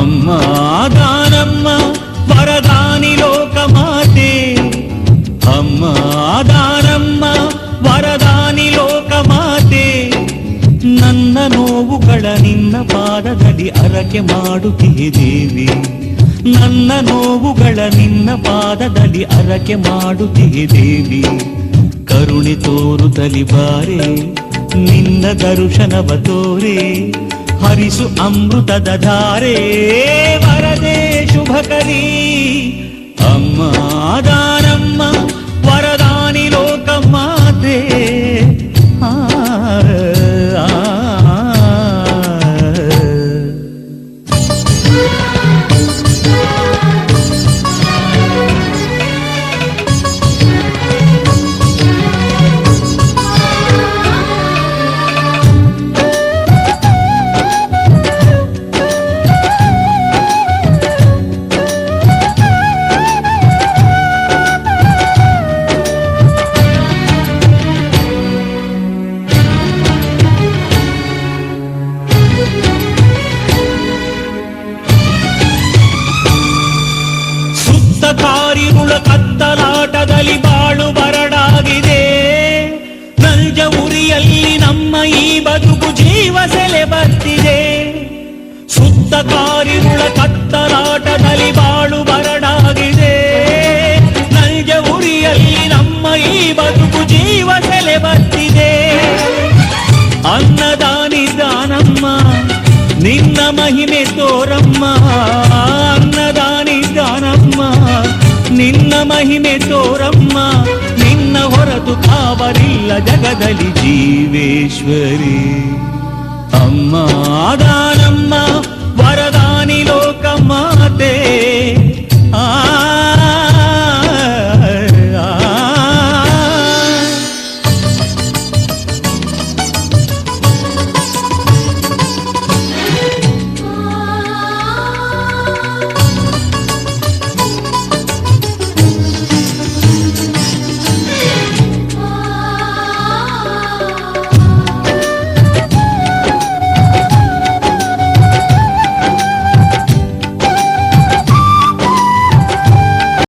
ಅಮ್ಮ ದಾನಮ್ಮ ವರದಾನಿ ಲೋಕಮಾತೆ, ಅಮ್ಮ ದಾನಮ್ಮ ವರದಾನಿ ಲೋಕಮಾತೆ. ನನ್ನ ನೋವುಗಳ ನಿನ್ನ ಪಾದದಲ್ಲಿ ಅರಕೆ ಮಾಡುತ್ತೀಯೆ ದೇವಿ, ನನ್ನ ನೋವುಗಳ ನಿನ್ನ ಪಾದದಲ್ಲಿ ಅರಕೆ ಮಾಡುತ್ತೀಯೆ ದೇವಿ. ಕರುಣೆ ತೋರುತ್ತಲಿ ಬಾರೆ ನಿನ್ನ ದರ್ಶನವ ತೋರೆ, ಹರಿಸು ಅಮೃತದ ಧಾರೆ ವರದೆ ಶುಭಕರಿ. ಅಮ್ಮ ದಾನಮ್ಮ ವರದಾನಿ ಲೋಕಮಾತೆ. ಕಾರಿರುಳ ಕತ್ತಲಾಟದಲ್ಲಿ ಬಾಳು ಬರಡಾಗಿದೆ, ನಂಜ ಉರಿಯಲ್ಲಿ ನಮ್ಮ ಈ ಬದುಕು ಜೀವ ಸೆಲೆ ಬರ್ತಿದೆ. ಸುತ್ತ ಕಾರಿರುಳ ಕತ್ತಲಾಟದಲ್ಲಿ ಬಾಳು ಬರಡಾಗಿದೆ, ನಂಜ ಉರಿಯಲ್ಲಿ ನಮ್ಮ ಈ ಬದುಕು ಜೀವ ಸೆಲೆ ಬರ್ತಿದೆ. ಅನ್ನದಾನಿ ದಾನಮ್ಮ ನಿನ್ನ ಮಹಿಮೆ ತೋರಮ್ಮ, ಅನ್ನದಾನಿ ದಾನಮ್ಮ ನಿನ್ನ ಮಹಿಮೆ ತೋರಮ್ಮ. ನಿನ್ನ ಹೊರತು ಕಾವಲಿಲ್ಲ ಜಗದಲ್ಲಿ ಜೀವೇಶ್ವರಿ. ಅಮ್ಮ ದಾನಮ್ಮ ವರದ